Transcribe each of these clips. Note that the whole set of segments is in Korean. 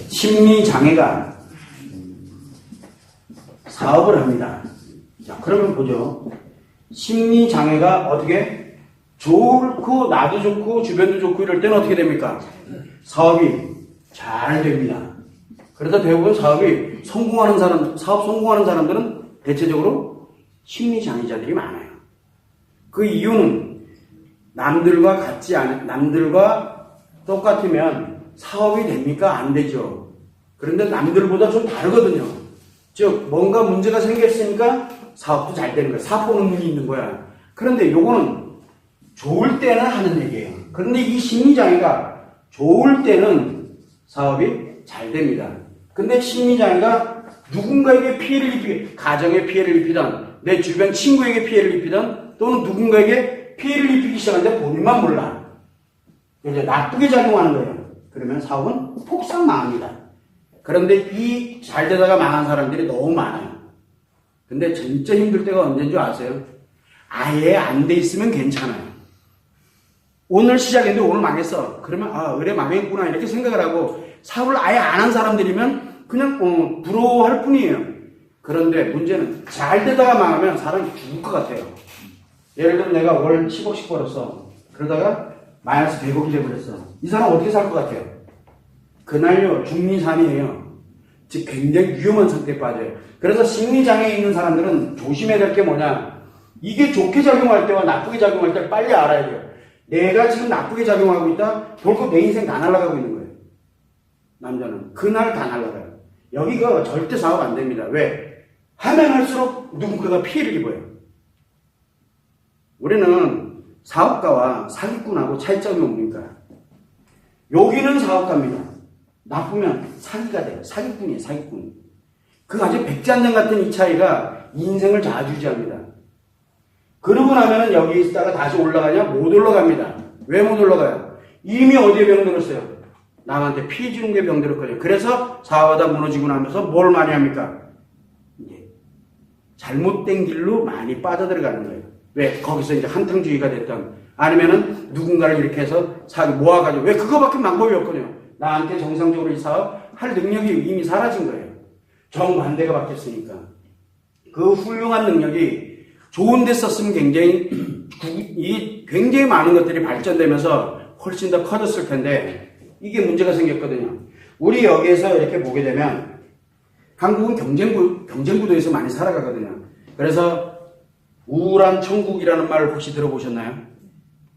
심리장애가 사업을 합니다. 자, 그러면 보죠. 심리장애가 어떻게 좋고 나도 좋고 주변도 좋고 이럴 때는 어떻게 됩니까? 사업이 잘 됩니다. 그래서 대부분 사업 성공하는 사람들은 대체적으로 심리장애자들이 많아요. 그 이유는 남들과 똑같으면 사업이 됩니까? 안 되죠. 그런데 남들보다 좀 다르거든요. 즉, 뭔가 문제가 생겼으니까 사업도 잘 되는 거야. 사보는 눈이 있는 거야. 그런데 요거는 좋을 때는 하는 얘기예요. 그런데 이 심리장애가 좋을 때는 사업이 잘 됩니다. 근데 심리장애가 누군가에게 피해를 입히게, 가정에 피해를 입히던, 내 주변 친구에게 피해를 입히던, 또는 누군가에게 피해를 입히기 시작하는데 본인만 몰라. 이제 나쁘게 작용하는 거예요. 그러면 사업은 폭삭 망합니다. 그런데 이 잘 되다가 망한 사람들이 너무 많아요. 근데 진짜 힘들 때가 언제인 줄 아세요? 아예 안 돼 있으면 괜찮아요. 오늘 시작했는데 오늘 망했어. 그러면 그래 망했구나 이렇게 생각을 하고 사업을 아예 안 한 사람들이면 그냥 부러워할 뿐이에요. 그런데 문제는 잘 되다가 망하면 사람이 죽을 것 같아요. 예를 들어 내가 월 10억씩 벌었어. 그러다가 마이너스 100억이 돼버렸어. 이 사람 어떻게 살 것 같아요? 그날요 중리산이에요. 즉 굉장히 위험한 상태에 빠져요. 그래서 심리장애에 있는 사람들은 조심해야 될 게 뭐냐, 이게 좋게 작용할 때와 나쁘게 작용할 때를 빨리 알아야 돼요. 내가 지금 나쁘게 작용하고 있다, 결국 내 인생 다 날아가고 있는 거예요. 남자는 그날 다 날아가요. 여기가 절대 사업 안 됩니다. 왜? 하면 할수록 누군가가 피해를 입어요. 우리는 사업가와 사기꾼하고 차이점이 뭡니까? 여기는 사업가입니다. 나쁘면 사기가 돼요. 사기꾼이에요. 사기꾼. 그 아주 백지한장 같은 이 차이가 인생을 좌지우지합니다. 그러고 나면은 여기 있다가 다시 올라가냐? 못 올라갑니다. 왜 못 올라가요? 이미 어디에 병들었어요? 남한테 피해 주는 게 병들었거든요. 그래서 사업하다 무너지고 나면서 뭘 많이 합니까? 이제 잘못된 길로 많이 빠져들어가는 거예요. 왜? 거기서 이제 한탕주의가 됐던, 아니면은 누군가를 이렇게 해서 모아가지고, 왜? 그거밖에 방법이 없거든요. 나한테 정상적으로 이 사업 할 능력이 이미 사라진 거예요. 정반대가 바뀌었으니까. 그 훌륭한 능력이 좋은 데 썼으면 굉장히 많은 것들이 발전되면서 훨씬 더 커졌을 텐데, 이게 문제가 생겼거든요. 우리 여기에서 이렇게 보게 되면, 한국은 경쟁구도에서 많이 살아가거든요. 그래서 우울한 천국이라는 말을 혹시 들어보셨나요?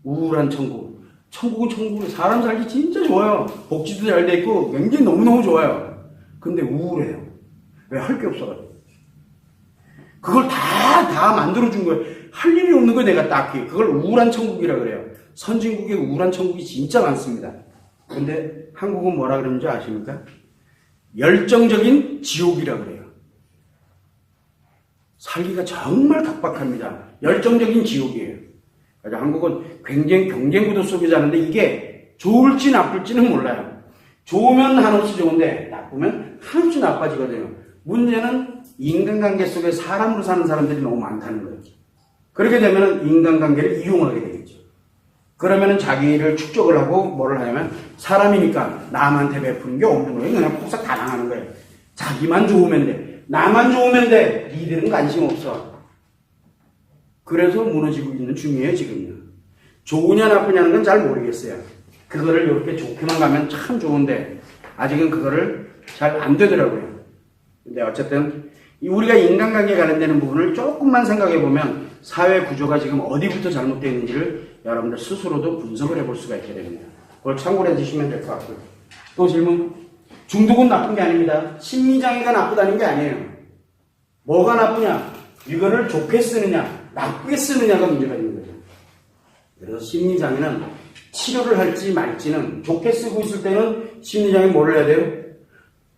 우울한 천국. 천국은 사람 살기 진짜 좋아요. 복지도 잘 돼 있고 굉장히 너무너무 좋아요. 근데 우울해요. 왜? 할 게 없어가지고. 그걸 다 만들어준 거예요. 할 일이 없는 거예요, 내가 딱히. 그걸 우울한 천국이라 그래요. 선진국에 우울한 천국이 진짜 많습니다. 근데 한국은 뭐라 그러는지 아십니까? 열정적인 지옥이라 그래요. 살기가 정말 각박합니다. 열정적인 지옥이에요. 그래서 한국은 굉장히 경쟁구도 속에 사는데 이게 좋을지 나쁠지는 몰라요. 좋으면 한없이 좋은데 나쁘면 한없이 나빠지거든요. 문제는 인간관계 속에 사람으로 사는 사람들이 너무 많다는 거예요. 그렇게 되면 인간관계를 이용하게 되겠죠. 그러면 자기를 축적을 하고 뭐를 하냐면, 사람이니까 남한테 베푸는 게 없는 거예요. 그냥 폭삭 다 당하는 거예요. 자기만 좋으면 돼. 나만 좋으면 돼. 니들은 관심 없어. 그래서 무너지고 있는 중이에요, 지금요. 좋으냐 나쁘냐는 건 잘 모르겠어요. 그거를 이렇게 좋게만 가면 참 좋은데, 아직은 그거를 잘 안 되더라고요. 근데 어쨌든, 우리가 인간관계에 관련되는 부분을 조금만 생각해 보면, 사회 구조가 지금 어디부터 잘못되어 있는지를 여러분들 스스로도 분석을 해볼 수가 있게 됩니다. 그걸 참고를 해주시면 될 것 같고요. 또 질문? 중독은 나쁜 게 아닙니다. 심리장애가 나쁘다는 게 아니에요. 뭐가 나쁘냐? 이거를 좋게 쓰느냐, 나쁘게 쓰느냐가 문제가 있는 거죠. 그래서 심리장애는 치료를 할지 말지는, 좋게 쓰고 있을 때는 심리장애 뭐를 해야 돼요?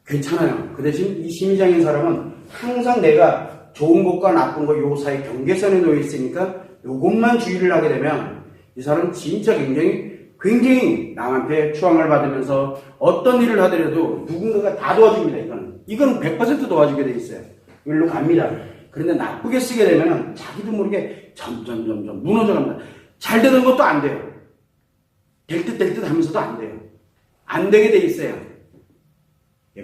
괜찮아요. 그 대신 이 심리장애인 사람은 항상 내가 좋은 것과 나쁜 것 요 사이 경계선에 놓여 있으니까 요것만 주의를 하게 되면 이 사람은 진짜 굉장히 남한테 추앙을 받으면서 어떤 일을 하더라도 누군가가 다 도와줍니다. 이건 100% 도와주게 돼 있어요. 일로 갑니다. 그런데 나쁘게 쓰게 되면 자기도 모르게 점점 무너져갑니다. 잘 되는 것도 안 돼요. 될 듯 하면서도 안 돼요. 안 되게 돼 있어요.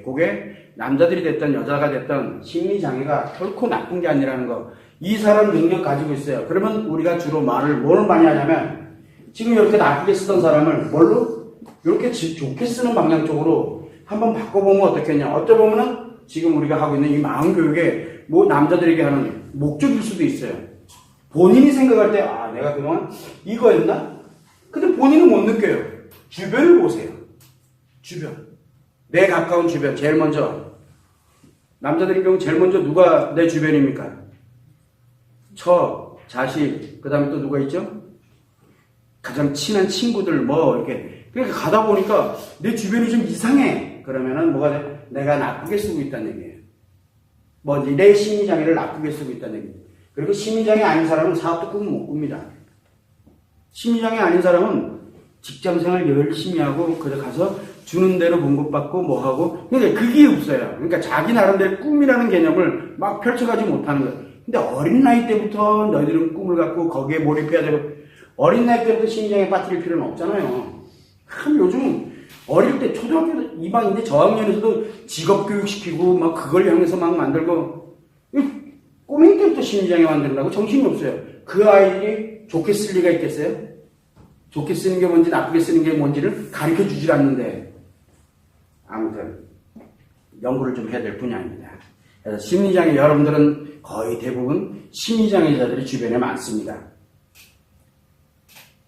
그게 남자들이 됐든 여자가 됐든 심리장애가 결코 나쁜 게 아니라는 거. 이 사람 능력 가지고 있어요. 그러면 우리가 주로 뭘 많이 하냐면 지금 이렇게 나쁘게 쓰던 사람을 뭘로? 이렇게 좋게 쓰는 방향 쪽으로 한번 바꿔보면 어떻겠냐. 어쩌 보면은 지금 우리가 하고 있는 이 마음교육에 뭐 남자들에게 하는 목적일 수도 있어요. 본인이 생각할 때, 아, 내가 그동안 이거였나? 근데 본인은 못 느껴요. 주변을 보세요. 주변. 내 가까운 주변. 제일 먼저. 남자들의 경우 제일 먼저 누가 내 주변입니까? 자식, 그 다음에 또 누가 있죠? 가장 친한 친구들, 뭐, 이렇게. 그러니까 가다 보니까 내 주변이 좀 이상해. 그러면은 뭐가 돼? 내가 나쁘게 쓰고 있다는 얘기예요. 뭐, 내 심리장애를 나쁘게 쓰고 있다는 얘기예요. 그리고 심리장애 아닌 사람은 사업도 꿈을 못 꿉니다. 심리장애 아닌 사람은 직장생활 열심히 하고, 그래 가서 주는 대로 봉급받고 뭐 하고, 그러니까 그게 없어요. 그러니까 자기 나름대로 꿈이라는 개념을 막 펼쳐가지 못하는 거예요. 근데 어린 나이 때부터 너희들은 꿈을 갖고 거기에 몰입해야 되고, 어린 나이 때부터 심리장애 빠뜨릴 필요는 없잖아요. 그럼 요즘 어릴 때 초등학교 2반인데 저학년에서도 직업교육 시키고 막 그걸 향해서 막 만들고, 꼬맹이 때부터 심리장애 만든다고 정신이 없어요. 그 아이들이 좋게 쓸 리가 있겠어요? 좋게 쓰는 게 뭔지 나쁘게 쓰는 게 뭔지를 가르쳐 주질 않는데, 아무튼 연구를 좀 해야 될 분야입니다. 그래서 심리장애, 여러분들은 거의 대부분 심리장애자들이 주변에 많습니다.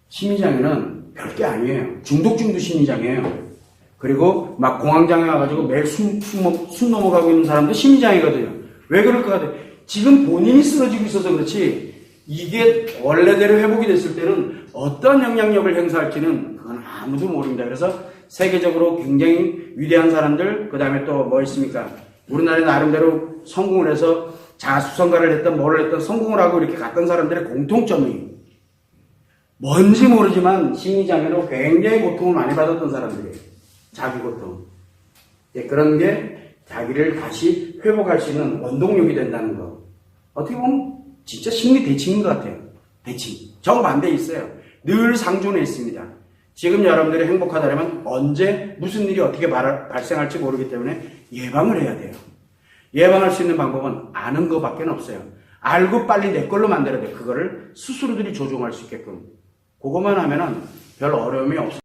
심리장애는 별게 아니에요. 중독증도 심리장애예요. 그리고 막 공황장애 와가지고 매일 숨 넘어가고 있는 사람도 심리장애거든요. 왜 그럴까 같아요? 지금 본인이 쓰러지고 있어서 그렇지, 이게 원래대로 회복이 됐을 때는 어떤 영향력을 행사할지는 그건 아무도 모릅니다. 그래서 세계적으로 굉장히 위대한 사람들, 그 다음에 또 뭐 있습니까? 우리나라에 나름대로 성공을 해서 자수성가를 했던 뭐를 했던 성공을 하고 이렇게 갔던 사람들의 공통점이 뭔지 모르지만 심리장애로 굉장히 고통을 많이 받았던 사람들이에요. 자기 고통. 그런 게 자기를 다시 회복할 수 있는 원동력이 된다는 거. 어떻게 보면 진짜 심리 대칭인 것 같아요. 대칭. 정반대에 있어요. 늘 상존해 있습니다. 지금 여러분들이 행복하다면 언제 무슨 일이 어떻게 발생할지 모르기 때문에 예방을 해야 돼요. 예방할 수 있는 방법은 아는 것밖에 없어요. 알고 빨리 내 걸로 만들어야 돼요. 그거를 스스로들이 조종할 수 있게끔. 그것만 하면은 별 어려움이 없어요.